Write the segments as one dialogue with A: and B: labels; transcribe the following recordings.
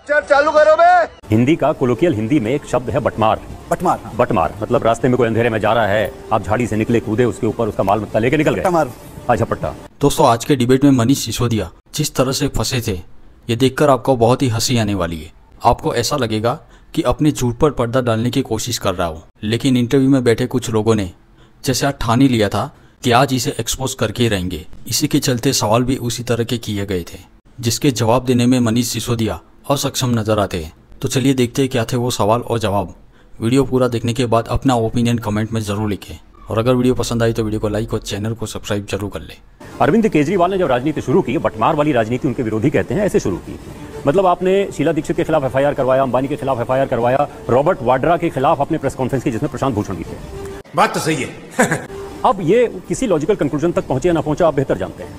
A: चालू करो बे।
B: हिंदी का कोलोकियल हिंदी में एक शब्द है बटमार।
A: बटमार, हाँ।
B: बटमार मतलब रास्ते में कोई अंधेरे में जा रहा है, आप झाड़ी से निकले, कूदे, उसके ऊपर उसका माल मत्ता लेके निकल गए। झपट्टा।
C: दोस्तों, आज के डिबेट में मनीष सिसोदिया जिस तरह से फंसे थे, ये देखकर आपको बहुत ही हंसी आने वाली है। आपको ऐसा लगेगा कि अपने झूठ पर पर्दा डालने की कोशिश कर रहा हो, लेकिन इंटरव्यू में बैठे कुछ लोगों ने जैसे आज ठान ही लिया था कि आज इसे एक्सपोज करके ही रहेंगे। इसी के चलते सवाल भी उसी तरह के किए गए थे, जिसके जवाब देने में मनीष सिसोदिया असक्षम नजर आते हैं। तो चलिए देखते हैं क्या थे वो सवाल और जवाब। वीडियो पूरा देखने के बाद अपना ओपिनियन कमेंट में जरूर लिखें, और अगर वीडियो पसंद आई तो वीडियो को लाइक और चैनल को सब्सक्राइब जरूर कर लें।
B: अरविंद केजरीवाल ने जब राजनीति शुरू की, बटमार वाली राजनीति उनके विरोधी कहते हैं, ऐसे शुरू की। मतलब आपने शीला दीक्षित के खिलाफ एफआईआर करवाया, अंबानी के खिलाफ एफआईआर करवाया, रॉबर्ट वाड्रा के खिलाफ आपने प्रेस कॉन्फ्रेंस की जिसमें प्रशांत भूषण भी थे।
A: बात तो सही है।
B: अब ये किसी लॉजिकल कंक्लूजन तक पहुंचे या ना पहुंचा, आप बेहतर जानते हैं।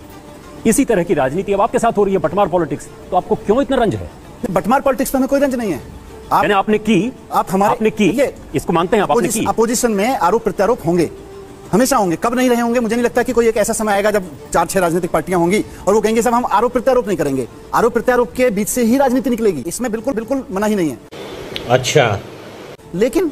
B: इसी तरह की राजनीति अब आपके साथ हो रही है, बटमार पॉलिटिक्स। तो आपको क्यों इतना रंज है?
A: बटमार पॉलिटिक्स में हमें कोई रंज नहीं है।
B: आपने की, आपने की, इसको मानते हैं आप, आपने की।
A: अपोजिशन में आरोप प्रत्यारोप होंगे, हमेशा होंगे। कब नहीं रहे होंगे मुझे नहीं लगता कि कोई एक ऐसा समय आएगा जब 4-6 राजनीतिक पार्टियां होंगी और वो कहेंगे सब हम आरोप प्रत्यारोप नहीं करेंगे। आरोप प्रत्यारोप के बीच से ही राजनीति निकलेगी, इसमें बिल्कुल मना ही नहीं है।
D: अच्छा,
A: लेकिन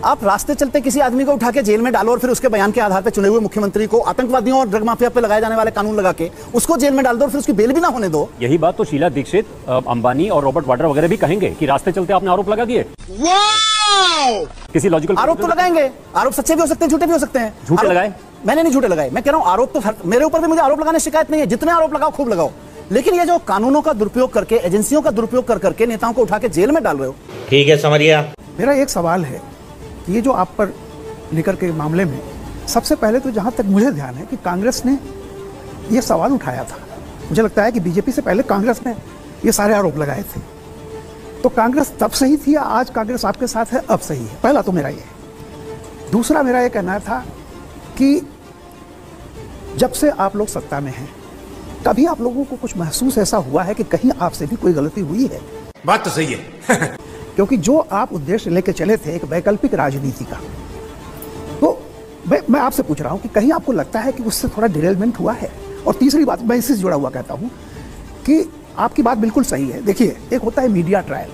A: आप रास्ते चलते किसी आदमी को उठा के जेल में डालो और फिर उसके बयान के आधार पर चुने हुए मुख्यमंत्री को आतंकवादियों और ड्रग माफिया पे लगाए जाने वाले कानून लगा के उसको जेल में डाल दो और फिर उसकी बेल भी ना होने दो।
B: यही बात तो शीला दीक्षित, अंबानी और रॉबर्ट वाड्रा वगैरह भी कहेंगे कि रास्ते चलते आपने आरोप लगा दिए। किसी लॉजिकल
A: आरोप तो लगाएंगे, आरोप सच्चे भी हो सकते हैं, झूठे भी हो सकते हैं।
B: झूठे लगाए?
A: मैंने नहीं झूठे लगाए, मैं कह रहा हूँ आरोप तो मेरे ऊपर भी मुझे आरोप लगाने शिकायत नहीं है, जितने आरोप लगाओ खूब लगाओ। लेकिन ये जो कानूनों का दुरुपयोग करके, एजेंसियों का दुरुपयोग कर करके नेताओं को उठा के जेल में डाल रहे हो।
D: ठीक है, समझिए।
E: मेरा एक सवाल है कि ये जो आप पर लेकर के मामले में, सबसे पहले तो जहां तक मुझे ध्यान है कि कांग्रेस ने ये सवाल उठाया था। मुझे लगता है कि बीजेपी से पहले कांग्रेस ने ये सारे आरोप लगाए थे। तो कांग्रेस तब सही थी या आज कांग्रेस आपके साथ है अब सही है? पहला तो मेरा ये। दूसरा मेरा ये कहना था कि जब से आप लोग सत्ता में हैं, कभी आप लोगों को कुछ महसूस ऐसा हुआ है कि कहीं आपसे भी कोई गलती हुई है?
A: बात तो सही है।
E: क्योंकि जो आप उद्देश्य लेके चले थे एक वैकल्पिक राजनीति का, तो मैं आपसे पूछ रहा हूं कि कहीं आपको लगता है कि उससे थोड़ा डिरेलमेंट हुआ है? और तीसरी बात, मैं इससे जुड़ा हुआ कहता हूं कि आपकी बात बिल्कुल सही है। देखिए, एक होता है मीडिया ट्रायल।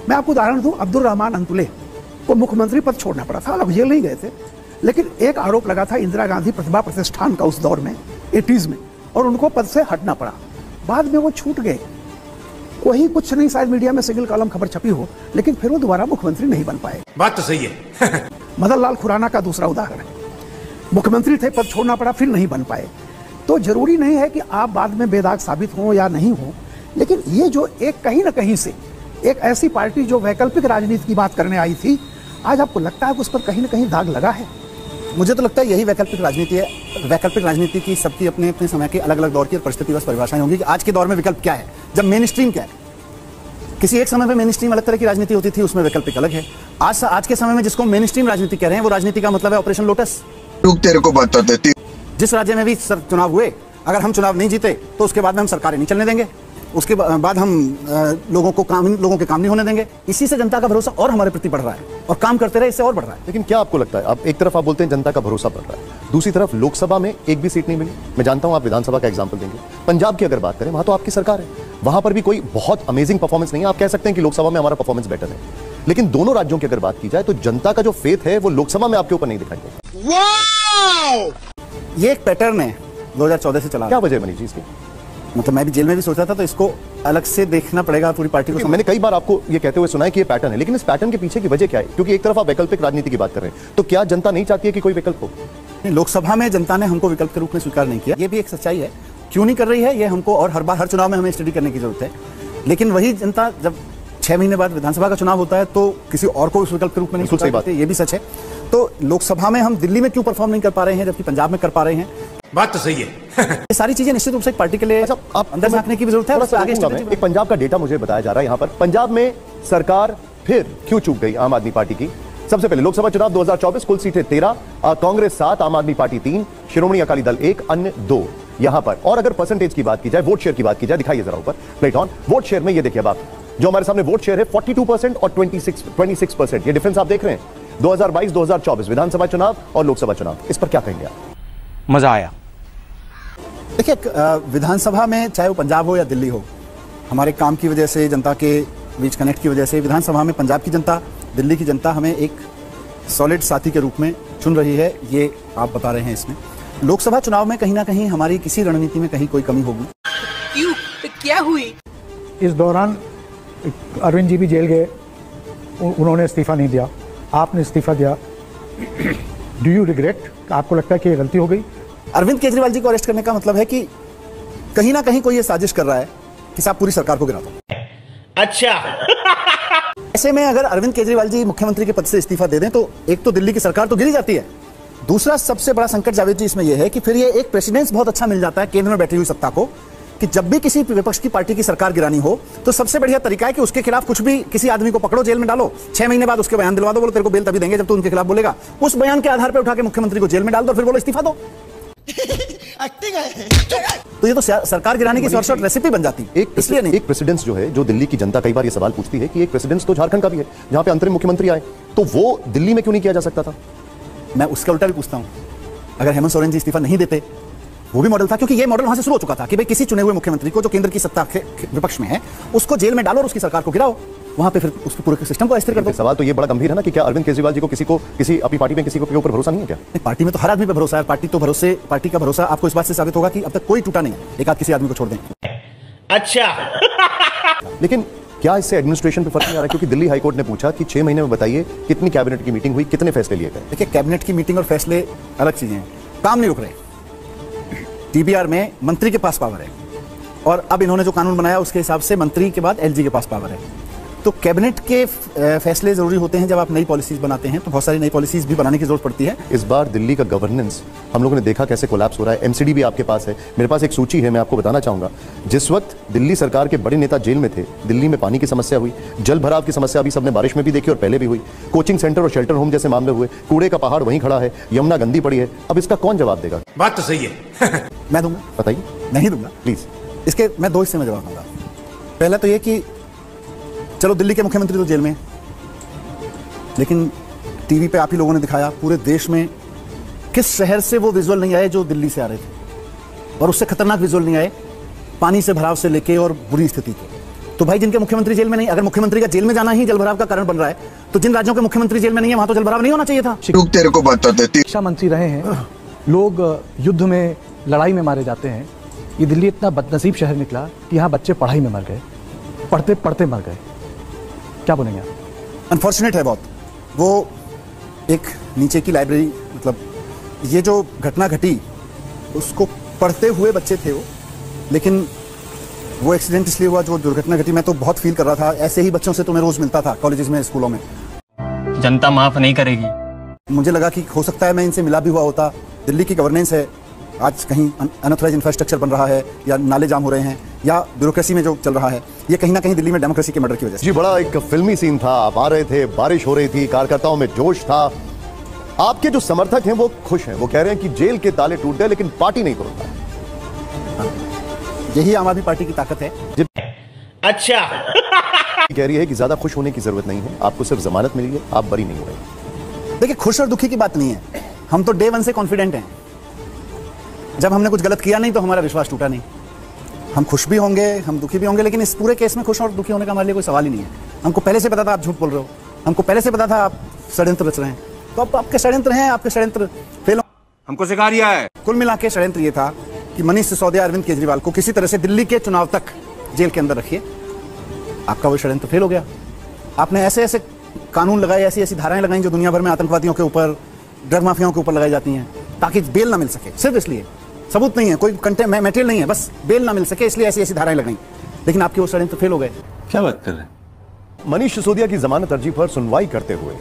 E: मैं आपको उदाहरण दूं, अब्दुल रहमान अंतुले को मुख्यमंत्री पद छोड़ना पड़ा था, जेल नहीं गए थे, लेकिन एक आरोप लगा था इंदिरा गांधी प्रतिभा प्रतिष्ठान का उस दौर में 80s में, और उनको पद से हटना पड़ा। बाद में वो छूट गए, वही कुछ नहीं, शायद मीडिया में सिंगल कॉलम खबर छपी हो, लेकिन फिर वो दोबारा मुख्यमंत्री नहीं बन पाए।
A: बात तो सही है।
E: मदन लाल खुराना का दूसरा उदाहरण है, मुख्यमंत्री थे, पद छोड़ना पड़ा, फिर नहीं बन पाए। तो जरूरी नहीं है कि आप बाद में बेदाग साबित हो या नहीं हो, लेकिन ये जो एक कहीं ना कहीं से एक ऐसी पार्टी जो वैकल्पिक राजनीति की बात करने आई थी, आज आपको लगता है कि उस पर कहीं ना कहीं दाग लगा है?
A: मुझे तो लगता है यही वैकल्पिक राजनीति है। वैकल्पिक राजनीति की सबकी अपने अपने समय के अलग अलग दौर की परिस्थितिवश परिभाषाएं होंगी कि आज के दौर में विकल्प क्या है, जब मेन स्ट्रीम क्या है। किसी एक समय में मेन स्ट्रीम अलग तरह की राजनीति होती थी, उसमें वैकल्पिक अलग है। आज के समय में जिसको मेन स्ट्रीम राजनीति कह रहे हैं, वो राजनीति का मतलब है ऑपरेशन लोटस।
F: तेरे को बता देती,
A: जिस राज्य में भी चुनाव हुए, अगर हम चुनाव नहीं जीते तो उसके बाद में हम सरकारें नहीं चलने देंगे, उसके बाद हम लोगों के काम नहीं होने देंगे। इसी से जनता का भरोसा और हमारे प्रति बढ़ रहा है, और काम करते रहे इससे और बढ़ रहा है।
G: लेकिन क्या आपको लगता है, आप एक तरफ आप बोलते हैं जनता का भरोसा बढ़ रहा है, दूसरी तरफ लोकसभा में एक भी सीट नहीं मिली। मैं जानता हूं आप विधानसभा का एग्जांपल देंगे, पंजाब की अगर बात करें, वहां तो आपकी सरकार है, वहां पर भी कोई बहुत अमेजिंग परफॉर्मेंस नहीं है। आप कह सकते हैं कि लोकसभा में हमारा परफॉर्मेंस बेटर है, लेकिन दोनों राज्यों की अगर बात की जाए तो जनता का जो फेथ है वो लोकसभा में आपके ऊपर नहीं दिखाई देता।
A: ये एक पैटर्न है 2014 से चला।
G: क्या वजह बनी जी इसकी?
A: मतलब मैं भी जेल में भी सोचा था, तो इसको अलग से देखना पड़ेगा पूरी पार्टी को।
G: मैंने कई बार आपको ये कहते हुए सुना है कि ये पैटर्न है, लेकिन इस पैटर्न के पीछे की वजह क्या है? क्योंकि एक तरफ आप वैकल्पिक राजनीति की बात कर रहे हैं, तो क्या जनता नहीं चाहती है कि कोई विकल्प हो?
A: लोकसभा में जनता ने हमको विकल्प के रूप में स्वीकार नहीं किया, ये भी एक सच्चाई है। क्यों नहीं कर रही है, ये हमको और हर बार हर चुनाव में हमें स्टडी करने की जरूरत है। लेकिन वही जनता जब 6 महीने बाद विधानसभा का चुनाव होता है तो किसी और को उस विकल्प के रूप में नहीं स्वीकार करते, ये भी सच है। तो लोकसभा में हम दिल्ली में क्यों परफॉर्म नहीं कर पा रहे हैं जबकि पंजाब में कर पा रहे हैं? बात तो सही है। ये सारी चीजें निश्चित रूप से एक पार्टी के लिए आप अंदर झांकने की जरूरत है। आगे
G: एक पंजाब का डेटा मुझे बताया जा रहा है यहाँ पर, पंजाब में सरकार फिर क्यों चूक गई आम आदमी पार्टी की। सबसे पहले लोकसभा चुनाव 2024, कुल सीटें 13, कांग्रेस 7, आम आदमी पार्टी 3, श्रोमणी अकाली दल 1, अन्य 2 यहां पर। और अगर परसेंटेज की बात की जाए, वोट शेयर की बात की जाए, दिखाइए जरा ऊपर प्लेट ऑन। वोट शेयर में ये देखिए, अब आप जो हमारे सामने वोट शेयर है 42% और 26%, ये डिफरेंस आप देख रहे हैं 2022-2024 विधानसभा चुनाव और लोकसभा चुनाव। इस पर क्या कहेंगे आप?
D: मजा आया।
A: देखिए, विधानसभा में चाहे वो पंजाब हो या दिल्ली हो, हमारे काम की वजह से, जनता के बीच कनेक्ट की वजह से विधानसभा में पंजाब की जनता, दिल्ली की जनता हमें एक सॉलिड साथी के रूप में चुन रही है, ये आप बता रहे हैं। इसमें लोकसभा चुनाव में कहीं ना कहीं हमारी किसी रणनीति में कहीं कोई कमी होगी।
H: क्यों? क्या हुई?
E: इस दौरान अरविंद जी भी जेल गए, उन्होंने इस्तीफा नहीं दिया, आपने इस्तीफा दिया। Do you regret? आपको लगता है कि ये गलती हो गई?
A: अरविंद केजरीवाल जी को अरेस्ट करने का मतलब है कि कहीं ना कहीं कोई ये साजिश कर रहा है कि साहब पूरी सरकार को गिरा दो।
D: अच्छा।
A: ऐसे में अगर अरविंद केजरीवाल जी मुख्यमंत्री के पद से इस्तीफा दे दें तो एक तो दिल्ली की सरकार तो गिरी जाती है, दूसरा सबसे बड़ा संकट जावेद जी इसमें यह है कि फिर ये एक प्रेसिडेंस बहुत अच्छा मिल जाता है केंद्र में बैठी हुई सत्ता को कि जब भी किसी विपक्ष की पार्टी की सरकार गिरानी हो तो सबसे बढ़िया तरीका है कि उसके खिलाफ कुछ भी, किसी आदमी को पकड़ो, जेल में डालो, 6 महीने बाद उसके बयान दिलवा दो, बोलो तेरे को बेल तभी देंगे जब तू उनके खिलाफ बोलेगा। उस बयान के आधार पर उठा के मुख्यमंत्री को जेल में डाल दो, फिर बोलो इस्तीफा दो। तो ये तो सरकार गिराने की शॉर्ट रेसिपी बन जाती है। इसलिए नहीं,
G: एक प्रेसिडेंस जो है, जो दिल्ली की जनता कई बार ये सवाल पूछती है कि एक प्रेसिडेंस तो झारखंड का भी है जहां पे अंतरिम मुख्यमंत्री आए, तो वो दिल्ली में क्यों नहीं किया जा सकता था?
A: मैं उसका उल्टा भी पूछता हूं, अगर हेमंत सोरेन जी इस्तीफा नहीं देते, वो भी मॉडल था, क्योंकि ये मॉडल वहां से शुरू हो चुका था कि भाई किसी चुने हुए मुख्यमंत्री को जो केंद्र की सत्ता के विपक्ष में है उसको जेल में डालो और उसकी सरकार को गिराओ, वहां पे फिर उसके पूरे सिस्टम को अस्थिर कर दो।
G: सवाल तो ये बड़ा गंभीर है ना कि क्या अरविंद केजरीवाल जी को किसी अपनी पार्टी में किसी के ऊपर भरोसा नहीं है क्या?
A: पार्टी में तो हर आदमी पे भरोसा है। पार्टी का भरोसा आपको इस बात से साबित होगा कि अब तक कोई टूटा नहीं, एक आध किसी आदमी को छोड़ दें।
D: अच्छा।
G: लेकिन क्या इससे एडमिनिस्ट्रेशन पे फर्क नहीं आ रहा? क्योंकि दिल्ली हाईकोर्ट ने पूछा कि 6 महीने में बताइए कितनी कैबिनेट की मीटिंग हुई, कितने फैसले लिए गए।
A: देखिए, कैबिनेट की मीटिंग और फैसले अलग चीजें हैं, काम नहीं रुक रहे। टीबीआर में मंत्री के पास पावर है और अब इन्होंने जो कानून बनाया उसके हिसाब से मंत्री के बाद एलजी के पास पावर है। तो कैबिनेट के फैसले जरूरी होते हैं जब आप नई पॉलिसीज बनाते हैं, तो बहुत सारी नई पॉलिसीज भी बनाने की जरूरत पड़ती है।
G: इस बार दिल्ली का गवर्नेंस हम लोगों ने देखा कैसे कोलैप्स हो रहा है। एमसीडी भी आपके पास है, मेरे पास एक सूची है, मैं आपको बताना चाहूंगा। जिस वक्त दिल्ली सरकार के बड़े नेता जेल में थे, दिल्ली में पानी की समस्या हुई, जल भराव की समस्या अभी सबने बारिश में भी देखी और पहले भी हुई, कोचिंग सेंटर और शेल्टर होम जैसे मामले हुए, कूड़े का पहाड़ वहीं खड़ा है, यमुना गंदी पड़ी है। अब इसका कौन जवाब देगा?
D: बात तो सही है।
A: मैं दूंगा?
G: बताइए।
A: नहीं दूंगा,
G: प्लीज।
A: इसके मैं दो हिस्से में जवाब दूंगा। पहला तो ये कि चलो दिल्ली के मुख्यमंत्री तो जेल में, लेकिन टीवी पे आप ही लोगों ने दिखाया पूरे देश में किस शहर से वो विजुअल नहीं आए जो दिल्ली से आ रहे थे, और उससे खतरनाक विजुअल नहीं आए पानी से भराव से लेके और बुरी स्थिति के। तो भाई जिनके मुख्यमंत्री जेल में नहीं, अगर मुख्यमंत्री का जेल में जाना ही जलभराव का कारण बन रहा है, तो जिन राज्यों के मुख्यमंत्री जेल में नहीं है वहां तो जलभराव नहीं होना चाहिए था।
F: तेरे को बताते
E: शिक्षा मंत्री रहे हैं, लोग युद्ध में, लड़ाई में मारे जाते हैं। ये दिल्ली इतना बदनसीब शहर निकला कि यहाँ बच्चे पढ़ाई में मर गए, पढ़ते पढ़ते मर गए। क्या बोलेंगे आप?
A: अनफॉर्चुनेट है बहुत। वो एक नीचे की लाइब्रेरी, मतलब ये जो घटना घटी उसको पढ़ते हुए बच्चे थे वो, लेकिन वो एक्सीडेंट इसलिए हुआ जो दुर्घटना घटी। मैं तो बहुत फील कर रहा था, ऐसे ही बच्चों से तो मैं रोज मिलता था कॉलेजेस में, स्कूलों में।
I: जनता माफ नहीं करेगी।
A: मुझे लगा कि हो सकता है मैं इनसे मिला भी हुआ होता। दिल्ली की गवर्नेंस है, आज कहीं अनऑथराइज्ड इंफ्रास्ट्रक्चर बन रहा है या नाले जाम हो रहे हैं या ब्यूरोक्रेसी में जो चल रहा है, ये कहीं ना कहीं दिल्ली में डेमोक्रेसी के मर्डर की वजह से।
G: जी, बड़ा एक फिल्मी सीन था। आप आ रहे थे, बारिश हो रही थी, कार्यकर्ताओं में जोश था। आपके जो समर्थक हैं वो खुश हैं, वो कह रहे हैं कि जेल के ताले टूट गए लेकिन पार्टी नहीं तोड़ता।
A: यही आम आदमी पार्टी की ताकत है।
D: अच्छा।
G: कह रही है कि ज्यादा खुश होने की जरूरत नहीं है, आपको सिर्फ जमानत मिली है, आप बरी नहीं हो रहे।
A: देखिए, खुश और दुखी की बात नहीं है, हम तो डे वन से कॉन्फिडेंट हैं। जब हमने कुछ गलत किया नहीं तो हमारा विश्वास टूटा नहीं। हम खुश भी होंगे, हम दुखी भी होंगे, लेकिन इस पूरे केस में खुश और दुखी होने का हमारे लिए कोई सवाल ही नहीं है। हमको पहले से पता था आप झूठ बोल रहे हो, हमको पहले से पता था आप षड्यंत्र रच रहे हैं, तो अब आपके षड्यंत्र हैं, आपके षड्यंत्र फेल
D: हमको सिखा दिया है।
A: कुल मिला के षड्यंत्र ये था कि मनीष सिसोदिया, अरविंद केजरीवाल को किसी तरह से दिल्ली के चुनाव तक जेल के अंदर रखिए। आपका वो षड्यंत्र फेल हो गया। आपने ऐसे ऐसे कानून लगाए, ऐसी ऐसी धाराएं लगाई जो दुनिया भर में आतंकवादियों के ऊपर, ड्रग माफियाओं के ऊपर लगाई जाती हैं ताकि बेल ना मिल सके। सिर्फ इसलिए, सबूत नहीं है, कोई कंटेंट मटेरियल नहीं है, बस बेल ना मिल सके, इसलिए ऐसी ऐसी धाराएं लगाई। लेकिन आपके वो षड्यंत्र फेल हो गए।
I: क्या बात कर रहे हैं?
G: मनीष सिसोदिया की जमानत अर्जी पर सुनवाई करते हुए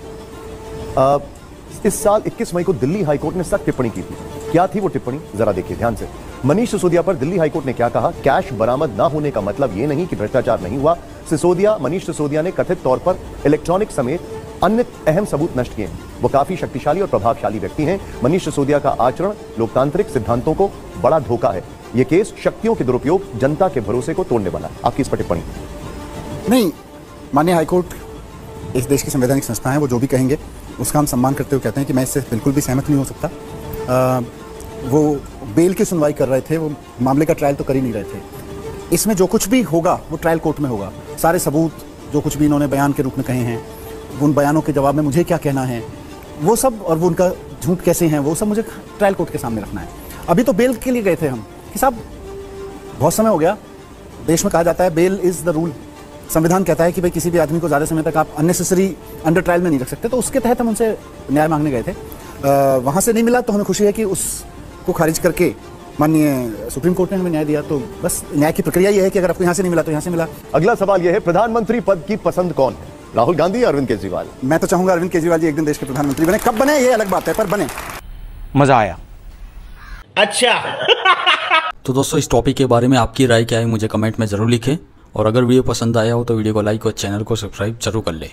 G: इस साल 21 मई को दिल्ली हाईकोर्ट ने सख्त टिप्पणी की थी। क्या थी वो टिप्पणी, जरा देखिए ध्यान से। मनीष सिसोदिया पर दिल्ली हाईकोर्ट ने क्या कहा? कैश बरामद ना होने का मतलब यह नहीं कि भ्रष्टाचार नहीं हुआ। मनीष सिसोदिया ने कथित तौर पर इलेक्ट्रॉनिक समेत अन्य अहम सबूत नष्ट किए हैं। वो काफी शक्तिशाली और प्रभावशाली व्यक्ति हैं। मनीष सिसोदिया का आचरण लोकतांत्रिक सिद्धांतों को बड़ा धोखा है। यह केस शक्तियों के दुरुपयोग, जनता के भरोसे को तोड़ने वाला है। आपकी इस पर टिप्पणी?
A: नहीं, माननीय हाईकोर्ट इस देश की संवैधानिक संस्था है, वो जो भी कहेंगे उसका हम सम्मान करते हुए कहते हैं कि मैं इससे बिल्कुल भी सहमत नहीं हो सकता। वो बेल की सुनवाई कर रहे थे, वो मामले का ट्रायल तो कर ही नहीं रहे थे। इसमें जो कुछ भी होगा वो ट्रायल कोर्ट में होगा। सारे सबूत, जो कुछ भी इन्होंने बयान के रूप में कहे हैं, उन बयानों के जवाब में मुझे क्या कहना है, वो सब, और वो उनका झूठ कैसे हैं, वो सब मुझे ट्रायल कोर्ट के सामने रखना है। अभी तो बेल के लिए गए थे हम कि साहब बहुत समय हो गया, देश में कहा जाता है बेल इज़ द रूल, संविधान कहता है कि भाई किसी भी आदमी को ज़्यादा समय तक आप अननेसेसरी अंडर ट्रायल में नहीं रख सकते, तो उसके तहत हम उनसे न्याय मांगने गए थे। वहाँ से नहीं मिला तो हमें खुशी है कि उसको खारिज करके माननीय सुप्रीम कोर्ट ने हमें न्याय दिया। तो बस न्याय की प्रक्रिया ये है कि अगर आपको यहाँ से नहीं मिला तो यहाँ से मिला।
G: अगला सवाल यह है, प्रधानमंत्री पद की पसंद कौन है, राहुल गांधी या अरविंद केजरीवाल?
A: मैं तो चाहूंगा अरविंद केजरीवाल जी एक दिन देश के प्रधानमंत्री बने, कब बने ये अलग बात है, पर बने।
D: मजा आया। अच्छा।
C: तो दोस्तों इस टॉपिक के बारे में आपकी राय क्या है मुझे कमेंट में जरूर लिखें, और अगर वीडियो पसंद आया हो तो वीडियो को लाइक और चैनल को सब्सक्राइब जरूर कर लें।